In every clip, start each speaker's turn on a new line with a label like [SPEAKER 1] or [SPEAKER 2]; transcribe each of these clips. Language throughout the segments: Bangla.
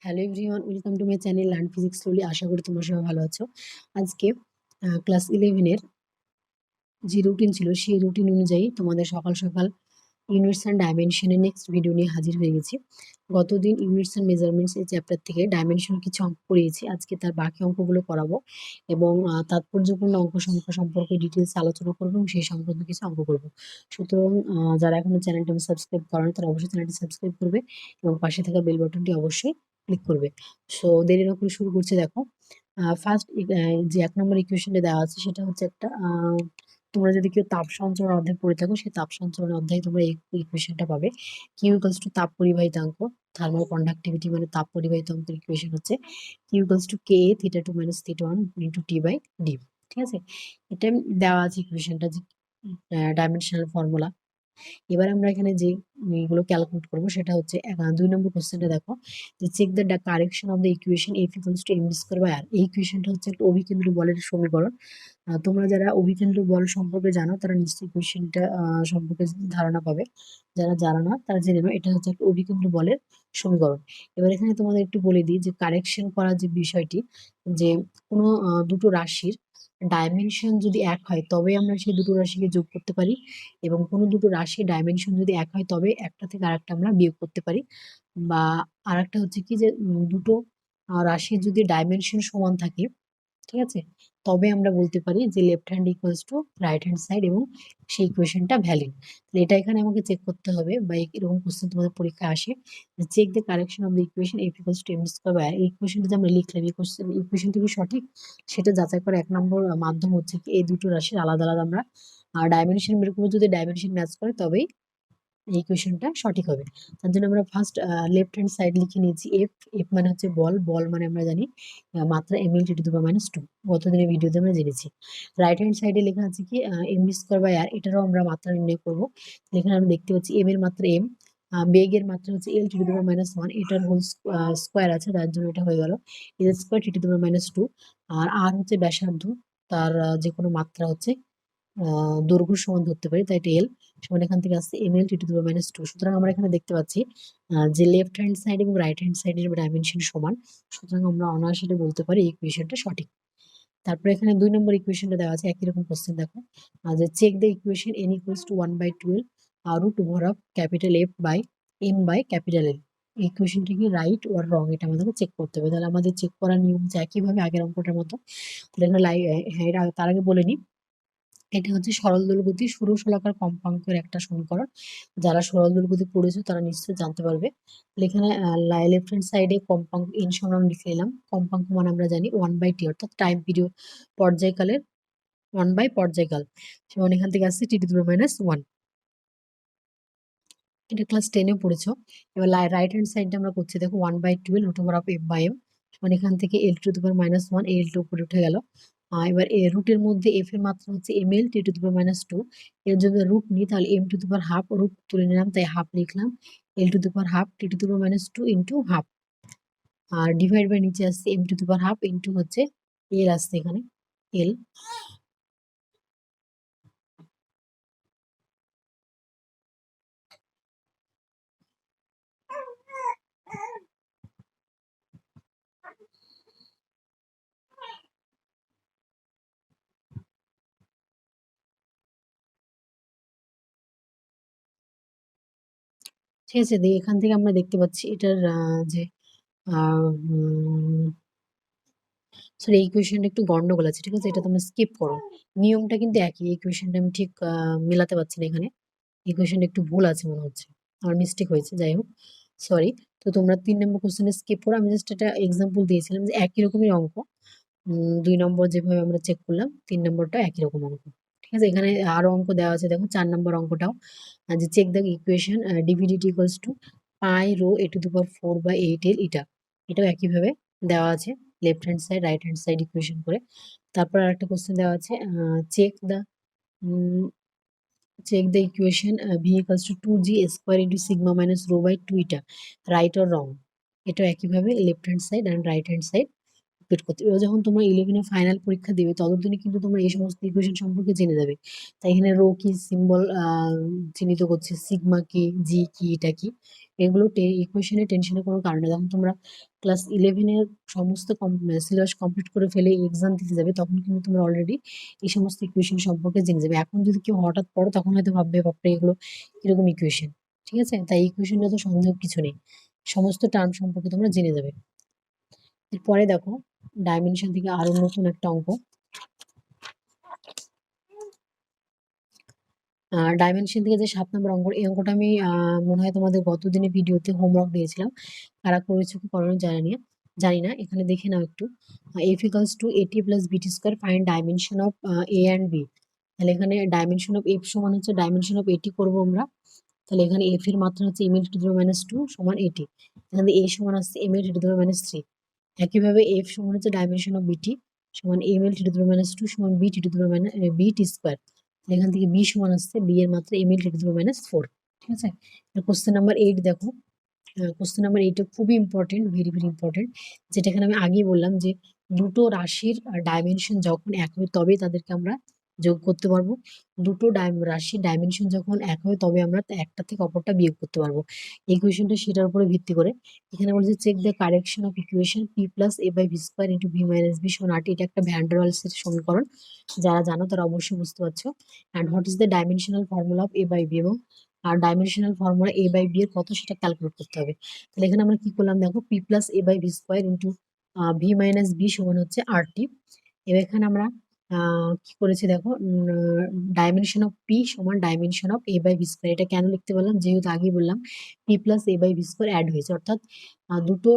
[SPEAKER 1] Hello everyone, welcome to my channel learn physics slowly. আশা করি তোমরা সবাই ভালো আছো। আজকে ক্লাস 11-এর যে রুটিন ছিল সেই রুটিন অনুযায়ী তোমাদের সকাল সকাল ইউনিটস অ্যান্ড ডাইমেনশনের নেক্সট ভিডিও নিয়ে হাজির হয়ে গেছি। গতদিন ইউনিটস অ্যান্ড মেজারমেন্টস এই চ্যাপ্টার থেকে ডাইমেনশন কিছু অঙ্ক করিয়েছি। আজকে তার বাকি অঙ্কগুলো করাবো এবং তাৎপর্যপূর্ণ অঙ্ক সংখ্যা সম্পর্কে ডিটেলস আলোচনা করবো এবং সেই সংক্রান্ত কিছু অঙ্ক করবো। সুতরাং যারা এখনো চ্যানেলটি সাবস্ক্রাইব করেনি তারা অবশ্যই চ্যানেলটি সাবস্ক্রাইব করবে এবং পাশে থাকা বেল বাটনটি অবশ্যই ক্লিক করবে। সো দেরি না করে শুরু করছি। দেখো, ফার্স্ট যে 1 নম্বর ইকুয়েশনটা দেওয়া আছে সেটা হচ্ছে একটা তোমরা যদি কেউ তাপ সঞ্চরণ অধ্যায় পড়ে থাকো, সেই তাপ সঞ্চরণ অধ্যায়ে তোমরা এই ইকুয়েশনটা পাবে। কিউ ইকুয়ালস টু তাপ পরিবাহিতাঙ্ক, থার্মাল কন্ডাক্টিভিটি মানে তাপ পরিবাহিতাঙ্কের ইকুয়েশন হচ্ছে Q equals to K theta 2 minus theta 1 into T by D. ঠিক আছে, এটা দেওয়া আছে ইকুয়েশনটা, যে ডাইমেনশনাল ফর্মুলা। এবার আমরা এখানে যে এগুলো ক্যালকুলেট করবো সেটা হচ্ছে 2 নম্বর কোশ্চেনটা। দেখো, যে check the correction of the equation F equals to M square by R. এই ইকুয়েশনটা হচ্ছে একটা অভিকেন্দ্র বলের সমীকরণ। তোমরা যারা অভিকেন্দ্র বল সম্পর্কে জানো তারা নিশ্চয়ই কোশ্চেনটা সম্পর্কে ধারণা পাবে। যারা জানো না তারা জেনে নাও, এটা হচ্ছে একটা অভিকেন্দ্র বলের সমীকরণ। এবার এখানে তোমাদের একটু বলে দিই যে কারেকশন করার যে বিষয়টি, যে কোনো দুটো রাশির ডাইমেনশন যদি এক হয় তবে আমরা সেই দুটো রাশিকে যোগ করতে পারি, এবং কোনো দুটো রাশির ডাইমেনশন যদি এক হয় তবে একটা থেকে আরেকটা আমরা বিয়োগ করতে পারি। বা আরেকটা হচ্ছে কি, যে দুটো রাশির যদি ডাইমেনশন সমান থাকে, ঠিক আছে, তবে আমরা বলতে পারি যে left hand equals to right hand side এবং সেই ইকুয়েশনটা ভ্যালিড। তাহলে এটা এখানে আমাকে চেক করতে হবে, বা এরকম কোশ্চেন তোমাদের পরীক্ষায় আসে, check the correction of the equation F equals to M square by. এই ইকুয়েশনটা যে আমরা লিখলাম, এই ইকুয়েশনটা কি সঠিক সেটা যাচাই করার 1 নম্বর মাধ্যম হচ্ছে কি, এই দুটো রাশির আলাদা আলাদা আমরা ডাইমেনশন বের করবো। যদি ডাইমেনশন ম্যাচ করে তবেই এই ইকুয়েশনটা সঠিক হবে। তার জন্য আমরা ফার্স্ট লেফট হ্যান্ড সাইড লিখে নিয়েছি এফ। এফ মানে হচ্ছে বল, বল মানে আমরা জানি মাত্রা M L T to the power minus 2, গতদিনের ভিডিওতে আমরা জেনেছি। রাইট হ্যান্ড সাইডে লেখা আছে কি M V square by R, এটারও আমরা মাত্রা নির্ণয় করবো। এখানে আমরা দেখতে পাচ্ছি এম এর মাত্রা এম, বেগের মাত্রা হচ্ছে এল T to the power minus 1, এটার হোল স্কোয়ার আছে তার জন্য এটা হয়ে গেল L square T to the power minus 2। আর হচ্ছে ব্যাসার্ধ, তার যে কোনো মাত্রা হচ্ছে দৈর্ঘ্য সমান ধরতে পারি, তাই এটা এল সমান এখান থেকে আসছে M L T to the power minus 2। সুতরাং আমরা এখানে দেখতে পাচ্ছি যে লেফট হ্যান্ড সাইড এবং রাইট হ্যান্ড সাইডের ডাইমেনশন সমান। সুতরাং আমরা অনায়াসে বলতে পারি এই ইকুয়েশনটা সঠিক। তারপরে এখানে 2 নম্বর ইকুয়েশনটা দেওয়া আছে, একই রকম কোশ্চেন। দেখো, যে check the equation N equals to 1/12 root over of capital F by M by capital L. এই ইকুয়েশনটা কি রাইট ওর রং, এটা আমাদেরকে চেক করতে হবে। তাহলে আমাদের চেক করার নিয়ম হচ্ছে একইভাবে আগের অঙ্কটার মতো। তাহলে এখানে তার আগে বলে নিই, এটা হচ্ছে সরল দোলগতি ষোড়শলাকার কম্পাঙ্কের একটা সমীকরণ। যারা সরল দোলগতি পড়েছো তারা নিশ্চয়ই জানতে পারবে। তাহলে এখানে লেফট হ্যান্ড সাইডে কম্পাঙ্ক এন সমান লিখে নিলাম। কম্পাঙ্ক মানে আমরা জানি 1/t, অর্থাৎ টাইম পিরিয়ড, পর্যায়কালের 1 বাই পর্যায়কাল, যেমন এখান থেকে আসছে টি টু দি পাওয়ার মাইনাস 1। এটা ক্লাস 10-এ পড়েছো। এবার রাইট হ্যান্ড সাইডটা আমরা করছি, দেখো 1/12 root over of F by M, মানে এখান থেকে L to the power minus 1, L to উপরে উঠে গেল। এবার রুটের মধ্যে এফ এর মাত্রা হচ্ছে M L T to the power minus 2। এর যদি রুট নিই তাহলে M to the power half, root তুলে নিলাম তাই হাফ লিখলাম, L to the power half T to the power minus 2 into half. আর ডিভাইড বাই নিচে আসছে M to the power half into হচ্ছে এল আসছে এখানে এল। ঠিক আছে, দিয়ে এখান থেকে আমরা দেখতে পাচ্ছি এটার যে সরি, এই ইকুয়েশনটা একটু গন্ডগোল আছে, ঠিক আছে, এটা তোমরা স্কিপ করো। নিয়মটা কিন্তু একই। এই ইকুয়েশনটা আমি ঠিক মেলাতে পারছি না এখানে, ইকুয়েশনটা একটু ভুল আছে মনে হচ্ছে, আমার মিস্টেক হয়েছে, যাই হোক সরি। তো তোমরা 3 নম্বর কোশ্চেনে স্কিপ করো, আমি জাস্ট একটা এক্সাম্পল দিয়েছিলাম যে একই রকমের অঙ্ক। 2 নম্বর যেভাবে আমরা চেক করলাম, 3 নম্বরটা একই রকম অঙ্ক। ঠিক আছে, এখানে আরো অঙ্ক দেওয়া আছে, দেখো 4 নম্বর অঙ্কটাও, যে check the equation DVDT equals to pi rho A to the power 4/8 L eta. এটাও একইভাবে দেওয়া আছে, left hand side right hand side equation করে। তারপর আরেকটা কোশ্চেন দেওয়া আছে, check the equation V equals to 2g square into sigma minus rho by 2 eta, right or wrong. এটাও একইভাবে left hand side and right hand side calculate করতে। এবার যখন তোমরা 11 এ ফাইনাল পরীক্ষা দেবে ততদিনে কিন্তু তোমরা এই সমস্ত ইকুয়েশন সম্পর্কে জেনে যাবে। তাই এখানে রো কি সিম্বল চিহ্নিত করছে, সিগমা কি, জি কি, এটা কি, এগুলো ইকুয়েশনে টেনশনের কোনো কারণ নেই। যখন তোমরা ক্লাস 11 এর সমস্ত সিলেবাস কমপ্লিট করে ফেলে এক্সাম দিতে যাবে তখন কিন্তু তোমরা অলরেডি এই সমস্ত ইকুয়েশন সম্পর্কে জেনে যাবে। এখন যদি কেউ হঠাৎ পড়ো তখন হয়তো ভাববে বাপরে এগুলো কিরকম ইকুয়েশন, ঠিক আছে? তাই ইকুয়েশনে তো সন্দেহ কিছু নেই, সমস্ত টার্ম সম্পর্কে তোমরা জেনে যাবে। এরপরে দেখো ডাইমেনশন থেকে আরো নতুন একটা অঙ্ক। ডাইমেনশন থেকে যে 7 নম্বর অঙ্ক, এই অঙ্কটা আমি মনে হয় তোমাদের গত দিনে ভিডিওতে হোমওয়ার্ক দিয়েছিলাম, কারা করেছো কি করোনি জানি না, এখানে দেখে নাও একটু। F equals to AT plus BT square, find dimension of A and B. তাহলে এখানে ডাইমেনশন অফ এফ সমান হচ্ছে ডাইমেনশন অফ এটি করবো আমরা। তাহলে এখানে এফ এর মাত্রা হচ্ছে M L to the power minus 2 সমান এটি, এখানে এ সমান আসছে M L to the power minus 3। একইভাবে এফ সমান হচ্ছে ডাইমেনশন অফ বিটি সমান M L to the power minus 2 সমান B T to the power minus B T square. এখান থেকে বি সমান আসছে বি এর মাত্রা M L to the power minus 4। ঠিক আছে, কোশ্চেন নাম্বার 8 দেখো। কোশ্চেন নাম্বার 8 খুবই ইম্পর্টেন্ট, ভেরি ভেরি ইম্পর্টেন্ট। যেটা এখানে আমি আগেই বললাম যে দুটো রাশির ডাইমেনশন যখন এক হবে তবেই তাদেরকে আমরা যোগ করতে পারবো। দুটো রাশির ডাইমেনশন যখন এক হবে তবে আমরা একটা থেকে অপরটা বিয়োগ করতে পারবো। এই কোয়েশনটা সেটার উপরে ভিত্তি করে। এখানে বলছে check the correction of equation P plus A by V square into V minus B সমান RT। এটা একটা ভ্যান ডার ওয়ালস এর সমীকরণ, যারা জানো তারা অবশ্যই বুঝতে পারছো। And what is the dimensional formula of A by B, এবং আর dimensional formula A by B এর কত সেটা ক্যালকুলেট করতে হবে। তাহলে এখানে আমরা কি করলাম দেখো, P plus A by V square into V minus B সমান হচ্ছে RT। এবার এখানে আমরা কি করেছি দেখো, ডাইমেনশন অফ পি সমান dimension of A by V square. এটা কেন লিখতে পারলাম, যেহেতু আগেই বললাম P plus A by V square add হয়েছে, অর্থাৎ দুটো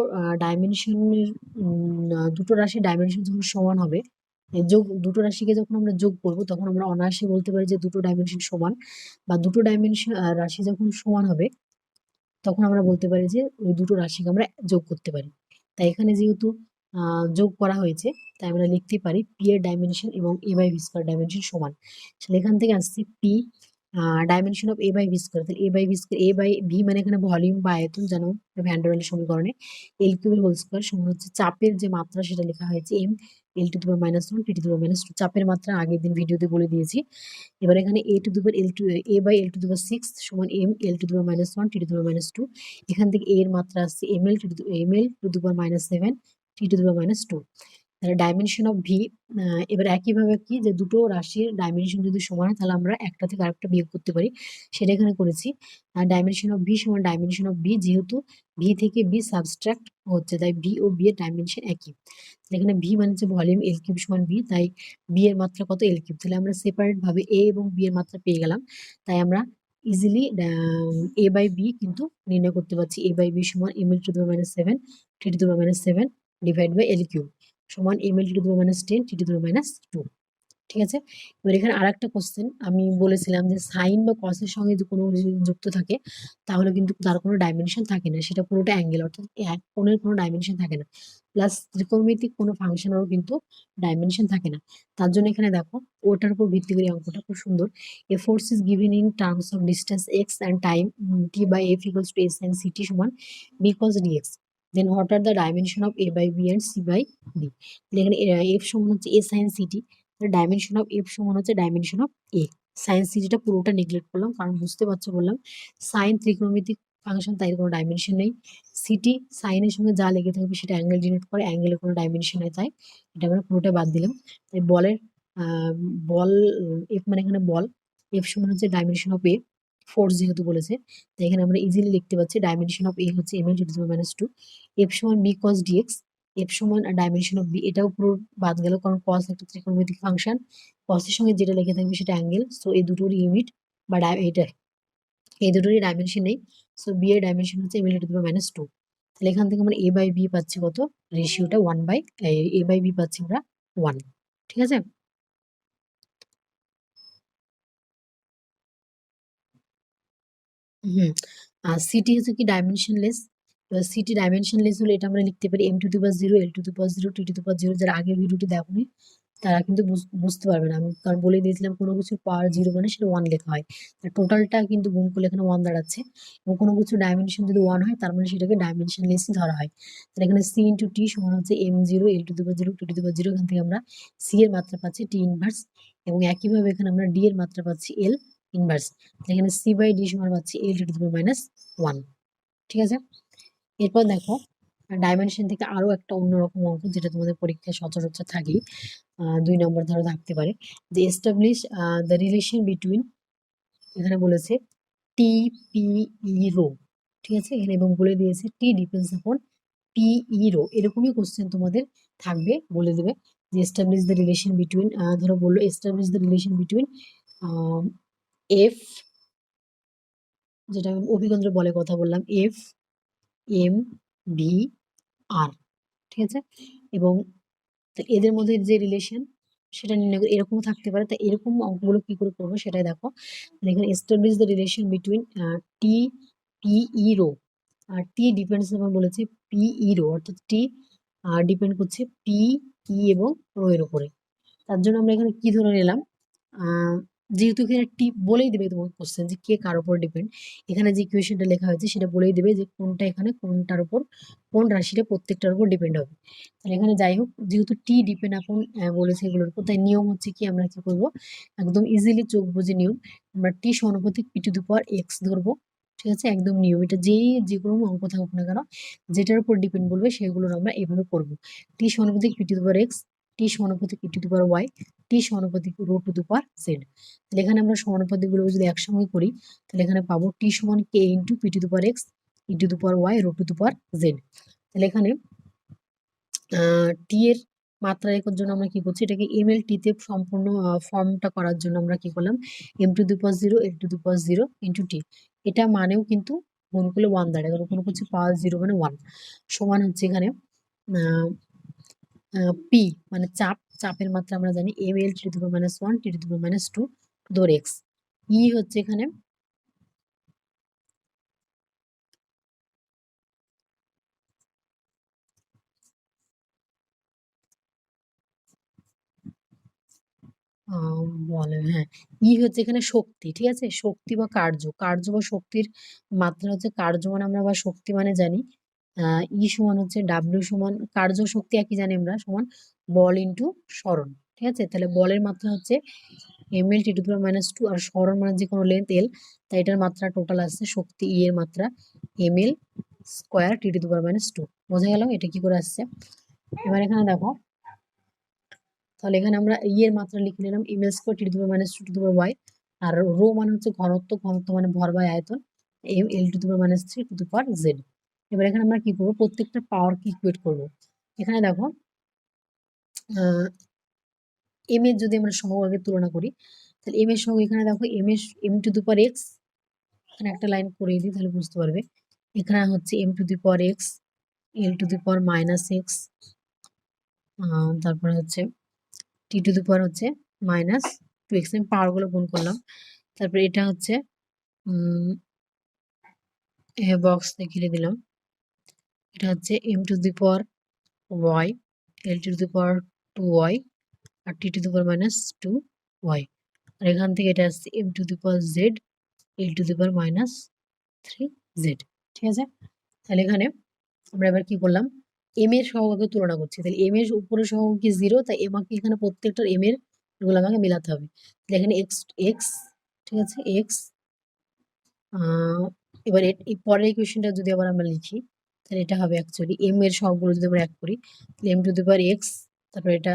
[SPEAKER 1] ডাইমেনশনের দুটো রাশির ডাইমেনশন যখন সমান হবে, দুটো রাশিকে যখন আমরা যোগ করব তখন আমরা অনায়াসে বলতে পারি যে দুটো ডাইমেনশন সমান। বা দুটো ডাইমেনশন রাশি যখন সমান হবে তখন আমরা বলতে পারি যে ওই দুটো রাশিকে আমরা যোগ করতে পারি। তাই এখানে যেহেতু যোগ করা হয়েছে তাই আমরা লিখতে পারি পি এর ডাইমেনশন এবং A by V square dimension সমান। তাহলে এখান থেকে আসছে P dimension of A by V square. তাহলে A by V square, A by V মানে এখানে ভলিউম বা আয়তন, জানো ভ্যান ডার ওয়ালের সমীকরণে এল কিউবের হোল স্কোয়ার সমান হচ্ছে চাপের যে মাত্রা সেটা লেখা হয়েছে M L to the power minus 1 T to the power minus 2। চাপের মাত্রা আগের দিন ভিডিওতে বলে দিয়েছি। এবার এখানে A to the power L to A by L to the power 6 সমান M L to the power minus 1 T to the power minus 2। এখান থেকে এর মাত্রা আসছে M L to the power minus 7 T to the power minus 2। তাহলে ডাইমেনশন অফ ভি, এবার একইভাবে কি যে দুটো রাশির ডাইমেনশন যদি সমান হয় তাহলে আমরা একটা থেকে আরেকটা বিয়োগ করতে পারি, সেটা এখানে করেছি। ডাইমেনশন অফ ভি সমান ডাইমেনশন অফ বি, যেহেতু ভি থেকে বি সাবস্ট্রাক্ট হচ্ছে তাই ভি ও বি এর ডাইমেনশন একই। এখানে ভি মানে হচ্ছে ভলিউম, এল কিউব সমান বি, তাই বি এর মাত্রা কত এল কিউব। তাহলে আমরা সেপারেট ভাবে এ এবং বি এর মাত্রা পেয়ে গেলাম। তাই আমরা ইজিলি এ বাই বি কিন্তু নির্ণয় করতে পারছি। এ বাই বি সমান M L to the power minus 7 T to the power minus 7 divide by L cube সমান M L to the power minus 10 T to the power minus 2। ঠিক আছে, এবার এখানে আরেকটা কোশ্চেন আমি বলেছিলাম যে সাইন বা কসের সঙ্গে যদি কোনো যদি যুক্ত থাকে তাহলে কিন্তু তার কোনো ডাইমেনশন থাকে না, সেটা পুরোটা অ্যাঙ্গেল, অর্থাৎ এক কোণের কোনো ডাইমেনশন থাকে না। প্লাস ত্রিকোণমিতিক কোনো ফাংশনেরও কিন্তু ডাইমেনশন থাকে না। তার জন্য এখানে দেখো ওটার উপর ভিত্তি করে অঙ্কটা খুব সুন্দর। A force is given in terms of distance X and time T by F equals to S sine CT সমান B cos DX. Then what are the dimension of A by B and C by D. এখানে এফ সমান হচ্ছে A sine CT, dimension of F সমান হচ্ছে ডাইমেনশন অফ এ। সাইন সিটিটা পুরোটা নেগলেক্ট করলাম কারণ বুঝতে পারছো বললাম সাইন ত্রিকোণমিতিক ফাংশন, তাই কোনো ডাইমেনশন নেই। সিটি সাইনের সঙ্গে যা লেগে থাকবে সেটা অ্যাঙ্গেল ডিনোট করে, অ্যাঙ্গেলের কোনো ডাইমেনশন নেই, তাই এটা আমরা পুরোটা বাদ দিলাম। তাই বলের বল এফ মানে এখানে বল, এফ সমান হচ্ছে ডাইমেনশন অফ এ, ফোর্স যেহেতু বলেছে তাই এখানে আমরা ইজিলি লিখতে পারছি ডাইমেনশন অফ এ হচ্ছে M L to the power minus 2। F সমান বি কস ডিএক্স, এফ সমান ডাইমেনশন অফ বি, এটাও পুরো বাদ গেল কারণ কস একটা ত্রিকোণমিতিক ফাংশন, কসের সঙ্গে যেটা লেগে থাকবে সেটা অ্যাঙ্গেল, সো এই দুটোরই ইউনিট বা এটা এই দুটোরই ডাইমেনশন নেই। সো বি এর ডাইমেনশন হচ্ছে M L to the power minus 2। তাহলে এখান থেকে আমরা এ বাই বি পাচ্ছি কত, রেশিওটা 1 বাই এ বাই বি পাচ্ছি আমরা 1। ঠিক আছে, হুম। আর সিটি হচ্ছে কি ডাইমেনশনলেস, এবার সিটি ডাইমেনশনলেস হলে এটা আমরা লিখতে পারি m to the power 0 l to the power 0 t to the power 0। যারা আগের ভিডিওটি দেখোনি তারা কিন্তু বুঝতে পারবে না, আমি কারণ বলে দিয়েছিলাম কোনো কিছুর পাওয়ার 0 মানে সেটা 1 লেখা হয়। টোটালটা কিন্তু গুণ করলে এখানে 1 দাঁড়াচ্ছে, এবং কোনো কিছু ডাইমেনশন যদি 1 হয় তার মানে সেটাকে ডাইমেনশনলেসই ধরা হয়। তাহলে এখানে c ইন্টু টি সমান হচ্ছে m0 l to the power 0 t to the power 0। এখান থেকে আমরা c এর মাত্রা পাচ্ছি t ইনভার্স, এবং একইভাবে এখানে আমরা d এর মাত্রা পাচ্ছি l ইনভার্স। এখানে c বাই d সমান পাচ্ছি l to the power minus 1। ঠিক আছে, এরপর দেখো ডাইমেনশন থেকে আরো একটা অন্যরকম অঙ্ক যেটা তোমাদের পরীক্ষায় সচরাচর থাকেই, 2 নম্বর ধরো থাকতে পারে, যে এস্টাবলিশ দ্য রিলেশন বিটুইন, এখানে বলেছে টি পি ই রো। ঠিক আছে, এখানে এবং বলে দিয়েছে T depends upon P E rho. এরকমই কোশ্চেন তোমাদের থাকবে, বলে দেবে যে এস্টাবলিশ দ্য রিলেশন বিটুইন, ধরো বললো establish the relation between F, যেটা অভিকেন্দ্র বলে কথা বললাম, এফ এম ভি আর। ঠিক আছে, এবং এদের মধ্যে যে রিলেশন সেটা নির্ণয় করে এরকম থাকতে পারে। তাই এরকম অঙ্কগুলো কি করে করবো সেটাই দেখো। এখানে establish the relation between T P E rho, আর টি ডিপেন্ডস যেমন বলেছে পি ই রো, অর্থাৎ টি ডিপেন্ড করছে পি ই এবং রো এর উপরে। তার জন্য আমরা এখানে কি ধরে নিলাম, যেহেতু এখানে টি বলেই দেবে তোমার কোশ্চেন যে কে কার উপর ডিপেন্ড, এখানে যে ইকুয়েশনটা লেখা হয়েছে সেটা বলেই দেবে যে কোনটা এখানে কোনটার উপর, কোন রাশিটা প্রত্যেকটার উপর ডিপেন্ড হবে। তাহলে এখানে যাই হোক, যেহেতু টি ডিপেন্ড আপন বলেছে এগুলোর উপর, তাই নিয়ম হচ্ছে কি আমরা কি করবো, একদম ইজিলি চোখ বুঝে নিয়ম, আমরা টি সমানুপাতিক P to the power x ধরবো। ঠিক আছে, একদম নিয়ম এটা, যে কোনো অঙ্ক থাকুক না কেন যেটার উপর ডিপেন্ড বলবে সেগুলোর আমরা এভাবে করবো। টি সমানুপাতিক P to the power X, T সমানুপাতিক P to the power Y, T সমানুপাতিক rho to the power Z. তাহলে এখানে আমরা সমানুপাতিকগুলো যদি একসঙ্গে করি তাহলে এখানে পাবো টি সমান K into P to the power X E to the power Y rho to the power Z. তাহলে এখানে টি এর মাত্রা রেখার জন্য আমরা কি করছি, এটাকে এম এল টিতে সম্পূর্ণ ফর্মটা করার জন্য আমরা কি করলাম, M to the power 0 L to the power 0 into T. এটা মানেও কিন্তু গুণ করলে 1 দাঁড়ায়, কারণ কোনো কিছু পাওয়ার 0 মানে 1 সমান হচ্ছে এখানে পি মানে চাপ, চাপের মাত্রা আমরা জানি M L T to the power minus 1 T to the power minus 2 ধরে এক্স। ই হচ্ছে এখানে বলে, হ্যাঁ, ই হচ্ছে এখানে শক্তি। ঠিক আছে, শক্তি বা কার্য, কার্য বা শক্তির মাত্রা হচ্ছে কার্য মানে আমরা বা শক্তি মানে জানি ই সমান হচ্ছে ডাব্লিউ সমান কার্য শক্তি একই জানি আমরা সমান বল ইন্টু সরণ। ঠিক আছে, তাহলে বলের মাত্রা হচ্ছে M L T to the power minus 2, আর সরণ মানে যে কোনো লেন্থ এল, তাই এটার মাত্রা টোটাল আসছে শক্তি ই এর মাত্রা M L square T to the power minus 2। বোঝা গেল এটা কি করে আসছে। এবার এখানে দেখো, তাহলে এখানে আমরা এর মাত্রা লিখে নিলাম M L square T to the power minus 2 to the power Y, আর রো মানে হচ্ছে ঘনত্ব, ঘনত্ব মানে ভর বাই আয়তন, M L to the power minus 3 to the power Z. এবার এখানে আমরা কি করবো, প্রত্যেকটা পাওয়ার কি ইকুয়েট করবো। এখানে দেখো এম এর যদি আমরা সহগের তুলনা করি, তাহলে এম এর সহগ এখানে দেখো M to the power X, এখানে একটা লাইন করে দিই তাহলে বুঝতে পারবে। এখানে হচ্ছে M to the power X L to the power minus X, তারপরে হচ্ছে টি টু দি পাওয়ার হচ্ছে মাইনাস 2x, আমি পাওয়ারগুলো গুণ করলাম। তারপরে এটা হচ্ছে বক্স লিখে দিলাম, এটা হচ্ছে M to the power Y L to the power 2y আর T to the power minus 2y, আর এখান থেকে এটা আসছে M to the power Z L to the power minus 3z। ঠিক আছে, তাহলে এখানে আমরা এবার কি করলাম, এম এর সহগকে তুলনা করছি, তাহলে এম এর উপরে সহগ কি 0, তাই আমাকে এখানে প্রত্যেকটার এম এর এগুলো আমাকে মেলাতে হবে। তাহলে এখানে এক্স এক্স, ঠিক আছে এক্স, এবার এই পরের ইকুয়েশনটা যদি আবার আমরা লিখি তাহলে এটা হবে অ্যাকচুয়ালি এম এর সহগগুলো যদি আমরা এক করি তাহলে M to the power X, তারপর এটা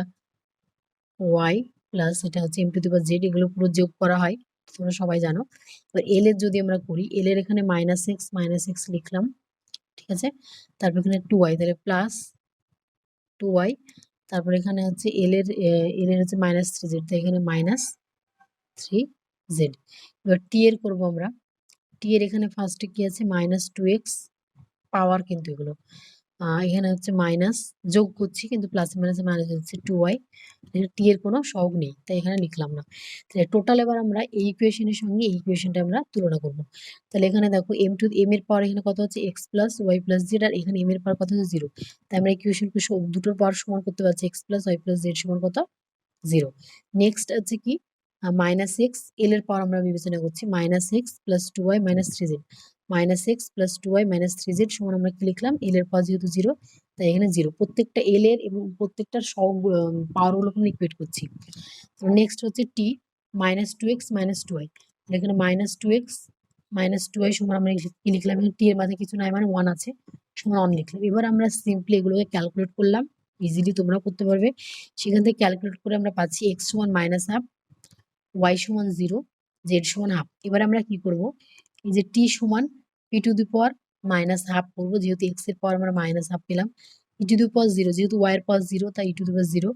[SPEAKER 1] ওয়াই প্লাস এটা হচ্ছে M to the power Z, এগুলো পুরো যোগ করা হয় তোমরা সবাই জানো। এবার এল এর যদি আমরা করি, এল এর এখানে মাইনাস এক্স লিখলাম। ঠিক আছে, তারপর এখানে 2y, তাহলে প্লাস 2y, তারপর এখানে হচ্ছে এল এর হচ্ছে মাইনাস 3z, তাই এখানে মাইনাস 3z। এবার টি এর করবো আমরা, টি এর এখানে ফার্স্টে কি আছে মাইনাস 2x পাওয়ার, কিন্তু এগুলো এখানে হচ্ছে মাইনাস যোগ করছি, কিন্তু প্লাস মাইনাসে মাইনাস হচ্ছে 2y, টি এর কোনো সহগ নেই তাই এখানে লিখলাম না। তাহলে টোটাল এবার আমরা এই ইকুয়েশনের সঙ্গে এই ইকুয়েশনটা আমরা তুলনা করব। তাহলে এখানে দেখো এম এর পাওয়ার এখানে কত হচ্ছে X plus Y plus Z, আর এখানে এম এর পাওয়ার কত হচ্ছে 0। তাই আমরা ইকুয়েশনকে দুটোর পাওয়ার সমান করতে পারছি, X plus Y plus Z সমান কত 0। নেক্সট আছে কি মাইনাস এক্স, এল এর পাওয়ার আমরা বিবেচনা করছি, minus x plus 2y minus 3z, minus x plus 2y minus 3z সমান আমরা কি লিখলাম, এল এর পাওয়ার যেহেতু 0 তাই এখানে 0। প্রত্যেকটা এল এর এবং প্রত্যেকটার সব পাওয়ার গুলো ইকুয়েট করছি। নেক্সট হচ্ছে টি মাইনাস 2x মাইনাস 2y, এখানে মাইনাস 2x মাইনাস 2y সমান আমরা কি লিখলাম, টি এর মাঝে কিছু নাই মানে 1 আছে, সমান 1 লিখলাম। এবার আমরা সিম্পলি এগুলোকে ক্যালকুলেট করলাম, ইজিলি তোমরা করতে পারবে। সেখান থেকে ক্যালকুলেট করে আমরা পাচ্ছি এক্স সমান মাইনাস হাফ, ওয়াই সমান 0, জেড সমান হাফ। এবার আমরা কি করব, এই যে টি সমান P to the power minus half করবো, যেহেতু এক্স এর পাওয়ার আমরা মাইনাস হাফ পেলাম, ই টু দি পাওয়ার 0 যেহেতু ওয়াই এর পাওয়ার 0 তাই ই টু দি পাওয়ার 0,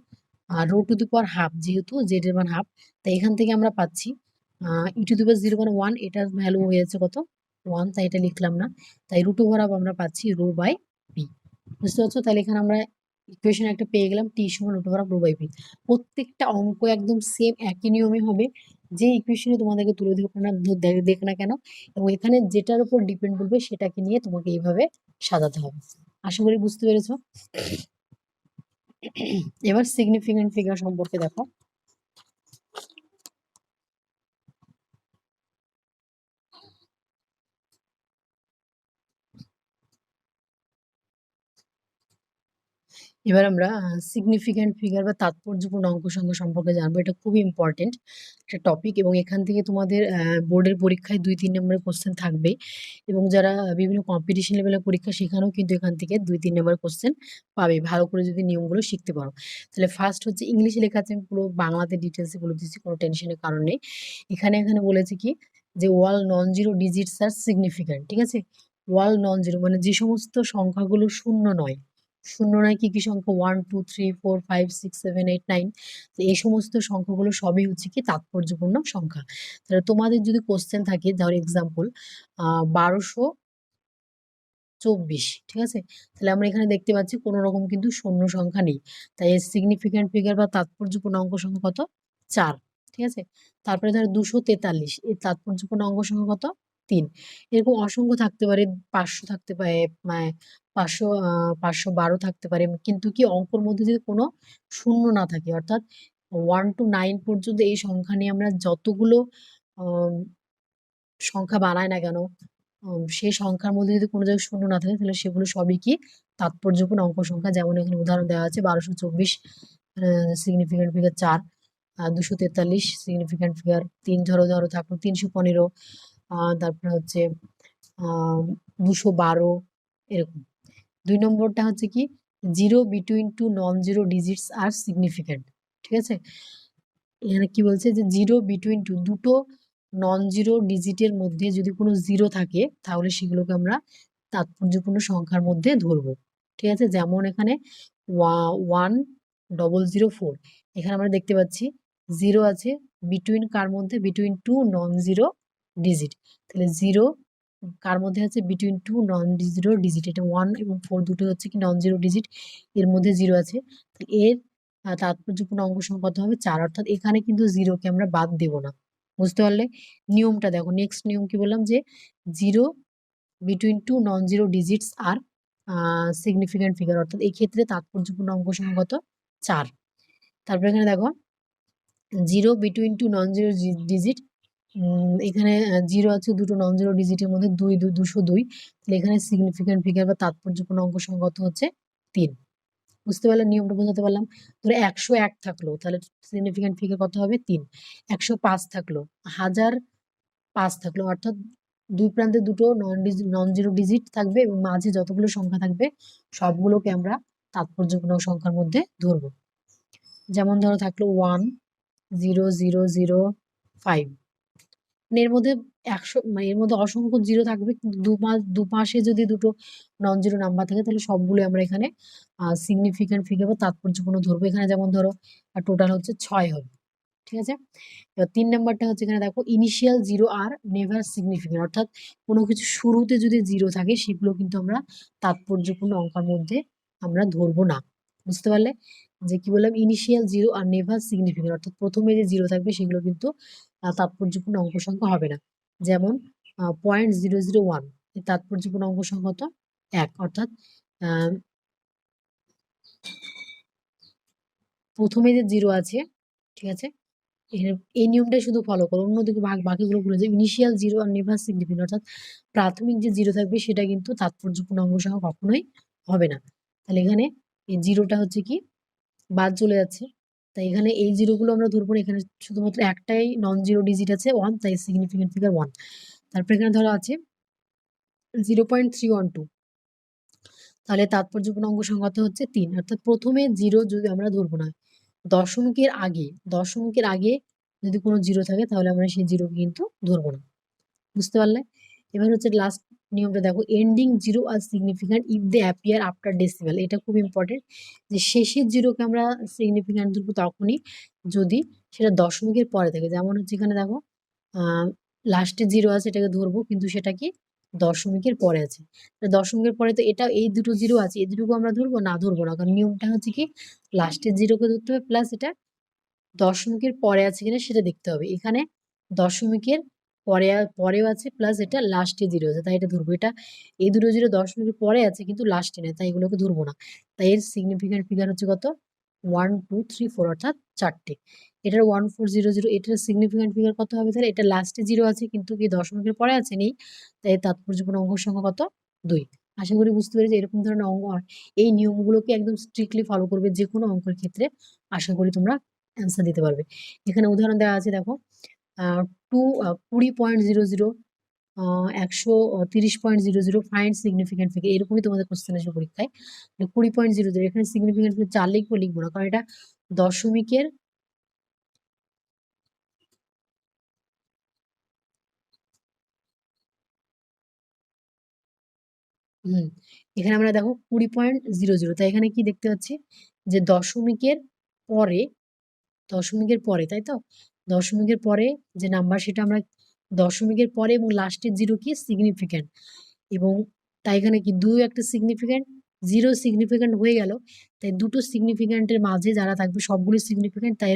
[SPEAKER 1] আর rho to the power half যেহেতু জেড এর মান হাফ, তাই এখান থেকে আমরা পাচ্ছি ই টু দি পাওয়ার 0 মানে 1, এটার ভ্যালু হয়ে যাচ্ছে কত 1, তাই এটা লিখলাম না। তাই রুট ওভার হাফ আমরা পাচ্ছি রো বাই পি। বুঝতে পারছো? তাহলে এখানে আমরা ইকুয়েশন একটা পেয়ে গেলাম, টি সমান root over half rho by P. প্রত্যেকটা অঙ্ক একদম সেম একই নিয়মে হবে, যে ইকুয়েশনে তোমাদেরকে তুলে দেখ না কেন, এবং এখানে যেটার উপর ডিপেন্ড করবে সেটাকে নিয়ে তোমাকে এইভাবে সাজাতে হবে। আশা করি বুঝতে পেরেছো। এবার সিগনিফিকেন্ট ফিগার সম্পর্কে দেখো। এবার আমরা সিগনিফিক্যান্ট ফিগার বা তাৎপর্যপূর্ণ অঙ্ক সংখ্যা সম্পর্কে জানবো। এটা খুবই ইম্পর্টেন্ট একটা টপিক, এবং এখান থেকে তোমাদের বোর্ডের পরীক্ষায় 2-3 নম্বরের কোশ্চেন থাকবে, এবং যারা বিভিন্ন কম্পিটিশন লেভেলের পরীক্ষা সেখানেও কিন্তু এখান থেকে 2-3 নম্বরের কোশ্চেন পাবে, ভালো করে যদি নিয়মগুলো শিখতে পারো। তাহলে ফার্স্ট হচ্ছে ইংলিশে লেখা আছে, আমি পুরো বাংলাতে ডিটেলসে বলে দিচ্ছি, কোনো টেনশনের কারণ নেই। এখানে বলেছে কি যে ওয়াল নন জিরো ডিজিটস আর সিগনিফিক্যান্ট, ঠিক আছে। ওয়াল নন জিরো মানে যে সমস্ত সংখ্যাগুলো শূন্য নয়, শূন্য নয় কি কি সংখ্যা 1 2 3 4 5 6 7 8 9, তো এই সমস্ত সংখ্যাগুলো সবই হচ্ছে কি তাৎপর্যপূর্ণ সংখ্যা। তাহলে তোমাদের যদি কোশ্চেন থাকে, ধর এক্সাম্পল 1224, ঠিক আছে, তাহলে আমরা এখানে দেখতে পাচ্ছি কোনো রকম কিন্তু শূন্য সংখ্যা নেই, তাই এর সিগনিফিক্যান্ট ফিগার বা তাৎপর্যপূর্ণ অঙ্ক সংখ্যা কত 4, ঠিক আছে। তারপরে ধর 243, এর তাৎপর্যপূর্ণ অঙ্ক সংখ্যা কত 3। এরকম অসংখ্য থাকতে পারে, 500 থাকতে পারে, 512 থাকতে পারে, কিন্তু কি অঙ্কর মধ্যে যদি কোনো শূন্য না থাকে, অর্থাৎ 1 to 9 পর্যন্ত এই সংখ্যা নিয়ে আমরা যতগুলো আম, সংখ্যা বানাই না কেন, সেই সংখ্যার মধ্যে যদি কোনো জায়গায় শূন্য না থাকে তাহলে সেগুলো সবই কি তাৎপর্যপূর্ণ অঙ্ক সংখ্যা। যেমন এখানে উদাহরণ দেওয়া আছে 1224 সিগনিফিক্যান্ট ফিগার 4, 243 সিগনিফিক্যান্ট ফিগার 3, ধরো ধরো থাকলো 315, তারপরে হচ্ছে 212, এরকম। 2 নম্বরটা হচ্ছে কি zero between two non zero digits are significant, ঠিক আছে। এখানে কি বলছে যে জিরো বিটুইন টু, দুটো নন জিরো ডিজিটের মধ্যে যদি কোনো জিরো থাকে তাহলে সেগুলোকে আমরা তাৎপর্যপূর্ণ সংখ্যার মধ্যে ধরবো, ঠিক আছে। যেমন এখানে 1004, এখানে আমরা দেখতে পাচ্ছি জিরো আছে বিটুইন কার মধ্যে, between two non zero digit. তাহলে জিরো কার মধ্যে আছে, between two non zero digit, এটা 1 এবং 4 দুটো হচ্ছে কি নন জিরো ডিজিট, এর মধ্যে জিরো আছে। এর তাৎপর্যপূর্ণ অঙ্ক সংখ্যা কত হবে 4, অর্থাৎ এখানে কিন্তু জিরোকে আমরা বাদ দেব না। বুঝতে পারলে? নিয়মটা দেখো, নেক্সট নিয়ম কি বললাম, যে zero between two non zero digits are significant figure, অর্থাৎ এই ক্ষেত্রে তাৎপর্যপূর্ণ অঙ্ক সংখ্যা কত 4। তারপর এখানে দেখো zero between two non zero digit, এখানে জিরো আছে দুটো নন জিরো ডিজিটের মধ্যে 202, তাহলে এখানে সিগনিফিক্যান্ট ফিগার বা তাৎপর্যপূর্ণ অঙ্ক সংখ্যা কত হচ্ছে 3। বুঝতে পারলে? নিয়মটা বোঝাতে পারলাম? ধরো 101 থাকলো, তাহলে সিগনিফিক্যান্ট ফিগার কত হবে 3। 105 থাকলো, 1005 থাকলো, অর্থাৎ দুই প্রান্তে দুটো নন জিরো ডিজিট থাকবে এবং মাঝে যতগুলো সংখ্যা থাকবে সবগুলোকে আমরা তাৎপর্যপূর্ণ সংখ্যার মধ্যে ধরবো। যেমন ধরো থাকলো 10005, এর মধ্যে 100, মানে এর মধ্যে অসংখ্য জিরো থাকবে, কিন্তু দুপাশে যদি দুটো নন জিরো নাম্বার থাকে তাহলে সবগুলো আমরা এখানে সিগনিফিক্যান্ট ফিগার বা তাৎপর্যপূর্ণ ধরবো। এখানে যেমন ধরো টোটাল হচ্ছে 6 হবে, ঠিক আছে। এবার 3 নাম্বারটা হচ্ছে এখানে দেখো ইনিশিয়াল জিরো আর নেভার সিগনিফিকেন্ট, অর্থাৎ কোনো কিছু শুরুতে যদি জিরো থাকে সেগুলো কিন্তু আমরা তাৎপর্যপূর্ণ অঙ্কের মধ্যে আমরা ধরবো না। বুঝতে পারলে যে কি বললাম, ইনিশিয়াল জিরো আর নেভার সিগনিফিকেন্ট, অর্থাৎ প্রথমে যে জিরো থাকবে সেগুলো কিন্তু তাৎপর্যপূর্ণ অঙ্ক সংখ্যা হবে না। যেমন 0.001 এর তাৎপর্যপূর্ণ অঙ্ক সংখ্যা তো 1, অর্থাৎ আহ, প্রথমে যে জিরো আছে, ঠিক আছে, এই নিয়মটাই শুধু ফলো করো, অন্যদিকে বাকিগুলো ভুলে যাও। ইনিশিয়াল জিরো আর নেভার সিগনিফিকেন্ট, অর্থাৎ প্রাথমিক যে জিরো থাকবে সেটা কিন্তু তাৎপর্যপূর্ণ অঙ্ক সংখ্যা কখনোই হবে না। তাহলে এখানে এই জিরোটা হচ্ছে কি বাদ চলে যাচ্ছে, তাই এখানে এই জিরোগুলো আমরা ধরবো না। এখানে শুধুমাত্র একটাই নন জিরো ডিজিট আছে 1, তাই সিগনিফিকেন্ট ফিগার 1। তারপর এখানে ধরো আছে 0.312, তাহলে তাৎপর্যপূর্ণ অঙ্ক সংখ্যা তো হচ্ছে 3, অর্থাৎ প্রথমে জিরো যদি আমরা ধরবো না, দশমিকের আগে যদি কোনো জিরো থাকে তাহলে আমরা সেই জিরো কিন্তু ধরবো না। বুঝতে পারলে? এবার হচ্ছে লাস্ট নিয়মটা দেখো, ending zero are significant if they appear after decimal. এটা খুব ইম্পর্টেন্ট, যে শেষের জিরোকে আমরা সিগনিফিক্যান্ট ধরবো তখনই যদি সেটা দশমিকের পরে থাকে। যেমন হচ্ছে এখানে দেখো লাস্টে জিরো আছে, এটাকে ধরবো, কিন্তু সেটা কি দশমিকের পরে আছে। দশমিকের পরে তো এটা এই দুটো জিরো আছে, এই দুটোকে আমরা ধরবো না, ধরবো না, কারণ নিয়মটা হচ্ছে কি লাস্টের জিরোকে ধরতে হবে, প্লাস এটা দশমিকের পরে আছে কিনা সেটা দেখতে হবে। এখানে দশমিকের পরেও আছে, প্লাস এটা লাস্টে জিরো আছে, তাই এটা ধরবো। এটা এই দুটো জিরো দশমিকের পরে আছে কিন্তু লাস্টে নেই, তাই এগুলোকে ধরবো না। তাই এর সিগনিফিকেন্ট ফিগার হচ্ছে কত, 1 2 3 4, অর্থাৎ 4টে। এটার 1400, এটার সিগনিফিকেন্ট ফিগার কত হবে তাহলে, এটা লাস্টে জিরো আছে কিন্তু কি দশমিকের পরে আছে নেই, তাই তাৎপর্যপূর্ণ অঙ্ক সংখ্যা কত, 2। আশা করি বুঝতে পেরেছি। এরকম ধরনের অঙ্ক এই নিয়মগুলোকে একদম স্ট্রিক্টলি ফলো করবে যে কোনো অঙ্কের ক্ষেত্রে, আশা করি তোমরা অ্যান্সার দিতে পারবে। এখানে উদাহরণ দেওয়া আছে দেখো, 20.00, 130.00, ফাইন্ড সিগনিফিকেন্ট ফিগার, এরকমই তোমাদের কোশ্চেন আসবে পরীক্ষায়। 20.00 এখানে সিগনিফিকেন্ট ফিগার 4 লিখবো, লিখবো না, কারণ এটা দশমিকের এখানে আমরা দেখো 20.00, তাই এখানে কি দেখতে পাচ্ছি যে পরে দশমিকের পরে, তাই তো, দশমিকের পরে যে নাম্বার সেটা আমরা দশমিকের পরে, এবং লাস্টের জিরো কি সিগনিফিক্যান্ট, এবং তাই এখানে কি 2 একটা সিগনিফিক্যান্ট, 0 সিগনিফিক্যান্ট হয়ে গেল, তাই দুটো সিগনিফিক্যান্টের মাঝে যারা থাকবে সবগুলো সিগনিফিক্যান্ট, তাই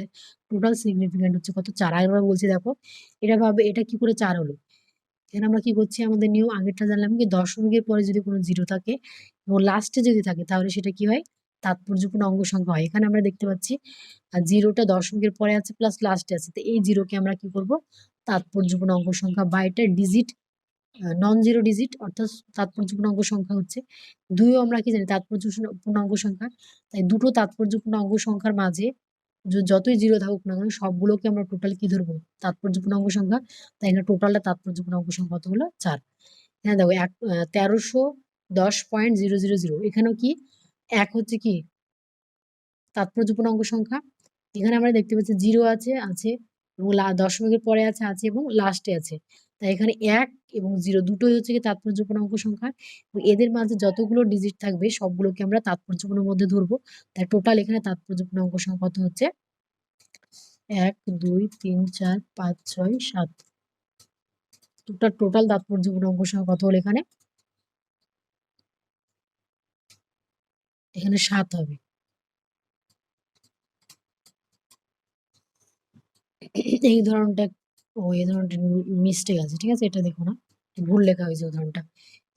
[SPEAKER 1] টোটাল সিগনিফিক্যান্ট হচ্ছে কত, 4। আগেরবার বলছি দেখো, এটা ভাবে এটা কি করে 4 হলো। এখানে আমরা কি করছি, আমাদের নিয়ম আগেরটা জানলাম কি দশমিকের পরে যদি কোনো জিরো থাকে এবং লাস্টে যদি থাকে তাহলে সেটা কি হয়, তাৎপর্যপূর্ণ অঙ্ক সংখ্যা হয়। এখানে আমরা দেখতে পাচ্ছি আর জিরোটা দশমিকের পরে আছে প্লাস লাস্টে আছে, তো এই জিরোকে আমরা কি করব, তাৎপর্যপূর্ণ অঙ্ক সংখ্যা বা এটা ডিজিট নন জিরো ডিজিট, অর্থাৎ তাৎপর্যপূর্ণ অঙ্ক সংখ্যা হচ্ছে 2ও আমরা কি জানি তাৎপর্যপূর্ণ অঙ্ক সংখ্যা, তাই দুটো তাৎপর্যপূর্ণ অঙ্ক সংখ্যার মাঝে যতই জিরো থাকুক না কেন সবগুলোকে আমরা টোটাল কি ধরবো, তাৎপর্যপূর্ণ অঙ্ক সংখ্যা। তাই এখানে টোটালটা তাৎপর্যপূর্ণ অঙ্ক সংখ্যা কত হলো, 4। হ্যাঁ দেখো 1310.000, এখানেও কি 1 হচ্ছে কি তাৎপর্যপূর্ণ অঙ্ক সংখ্যা। এখানে আমরা দেখতে পাচ্ছি জিরো আছে আছে, এবং দশমিকের পরে আছে আছে, এবং লাস্টে আছে, তাই এখানে 1 এবং 0 দুটোই হচ্ছে কি তাৎপর্যপূর্ণ অঙ্ক সংখ্যা, এবং এদের মাঝে যতগুলো ডিজিট থাকবে সবগুলোকে আমরা তাৎপর্যপূর্ণের মধ্যে ধরবো। তাই টোটাল এখানে তাৎপর্যপূর্ণ অঙ্ক সংখ্যা কত হচ্ছে, 1 2 3 4 5 6 7। টোটাল তাৎপর্যপূর্ণ অঙ্ক সংখ্যা কত হলো, এখানে এখানে 7 হবে। এই ধরনটা এই ধরনটা মিস্টেক আছে, ঠিক আছে, এটা দেখো না, ভুল লেখা হয়েছে উদাহরণটা।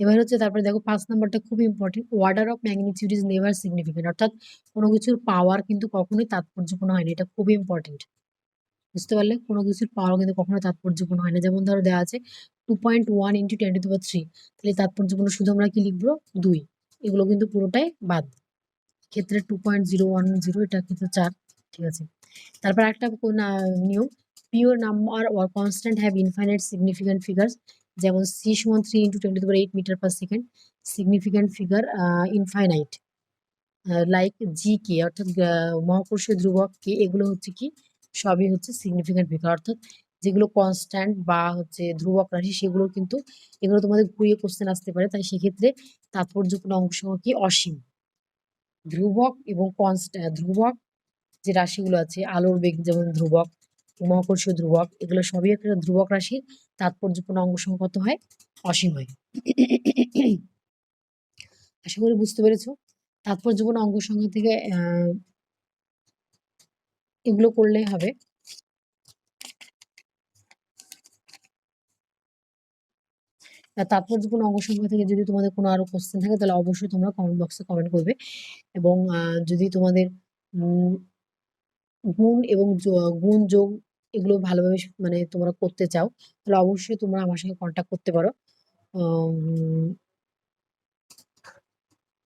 [SPEAKER 1] এবার হচ্ছে তারপরে দেখো 5 নাম্বারটা খুব important, order of magnitude is never significant, অর্থাৎ কোনো কিছুর পাওয়ার কিন্তু কখনোই তাৎপর্যপূর্ণ হয় না, এটা খুবই ইম্পর্টেন্ট। বুঝতে পারলে, কোনো কিছুর পাওয়ার কিন্তু কখনো তাৎপর্যপূর্ণ হয় না। যেমন ধরো দেওয়া আছে 2.1 × 10⁻³ তাহলে তাৎপর্যপূর্ণ শুধু আমরা কি লিখবো, 2। এগুলো কিন্তু পুরোটাই বাদ, ক্ষেত্রে 2.010, এটা কিন্তু 4, ঠিক আছে। তারপর একটা নিয়ম, pure number or constant have infinite significant figures, যেমন c সমান 3 × 10⁸ metre per second, significant figure infinite, like G K, অর্থাৎ মহাকর্ষীয় ধ্রুবক কে, এগুলো হচ্ছে কি সবই হচ্ছে সিগনিফিক্যান্ট ফিগার, অর্থাৎ যেগুলো কনস্ট্যান্ট বা হচ্ছে ধ্রুবক রাশি সেগুলো কিন্তু, এগুলো তোমাদের ঘুরিয়ে কোশ্চেন আসতে পারে, তাই সেক্ষেত্রে তাৎপর্যপূর্ণ অংশ কি অসীম। ধ্রুবক এবং ধ্রুবক যে রাশিগুলো আছে, আলোর বেগ যেমন ধ্রুবক, মহাকর্ষীয় ধ্রুবক, এগুলো সবই একটা ধ্রুবক রাশির তাৎপর্যপূর্ণ অঙ্ক সংখ্যা কত হয়? অসীম হয়। আশা করি বুঝতে পেরেছো। তাৎপর্যপূর্ণ অঙ্ক সংখ্যা থেকে এগুলো করলেই হবে। তাৎপর্যপূর্ণ অঙ্ক সংখ্যা থেকে যদি তোমাদের কোনো আরো কোশ্চেন থাকে তাহলে অবশ্যই তোমরা কমেন্ট বক্সে কমেন্ট করবে। এবং যদি তোমাদের গুণ এবং গুণ যোগ এগুলো ভালোভাবে মানে তোমরা করতে চাও তাহলে অবশ্যই তোমরা আমার সঙ্গে কন্ট্যাক্ট করতে পারো।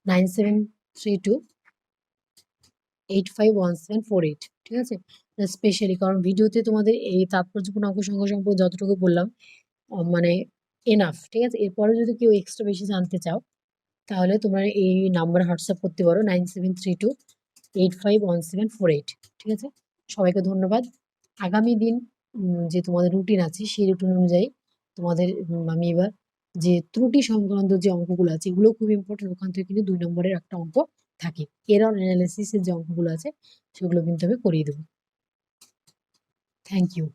[SPEAKER 1] 9732851748, ঠিক আছে? স্পেশালি কারণ ভিডিওতে তোমাদের এই তাৎপর্যপূর্ণ অঙ্ক সংখ্যা সম্পর্কে যতটুকু বললাম মানে এনাফ, ঠিক আছে? এরপরে যদি কেউ এক্সট্রা বেশি জানতে চাও তাহলে তোমরা এই নাম্বারে হোয়াটসঅ্যাপ করতে পারো 9732851748, ঠিক আছে? সবাইকে ধন্যবাদ। আগামী দিন যে তোমাদের রুটিন আছে সেই রুটিন অনুযায়ী তোমাদের আমি এবার যে ত্রুটি সংক্রান্ত যে অঙ্কগুলো আছে এগুলো খুব ইম্পর্টেন্ট, ওখান থেকে কিন্তু 2 নম্বরের একটা অঙ্ক থাকে। এরর অ্যানালিসিসের যে অঙ্কগুলো আছে সেগুলো কিন্তু আমি করিয়ে দেবো। Thank you.